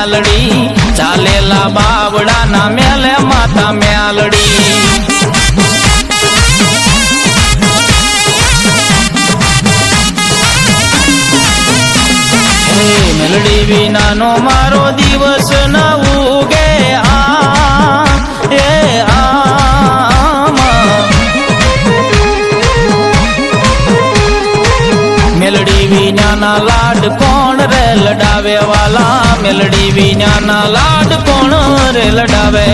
મ્યાલડી ચાલેલા બાવડાના મેલે માતા મ્યાલડી મેલડી વિનાનો મારો દિવસ ન ઉગે મેલડી વિનાના લાડ કોણ રે લડાવે વાલા મેલડી વિનાના લાડ કોણ રે લડાવે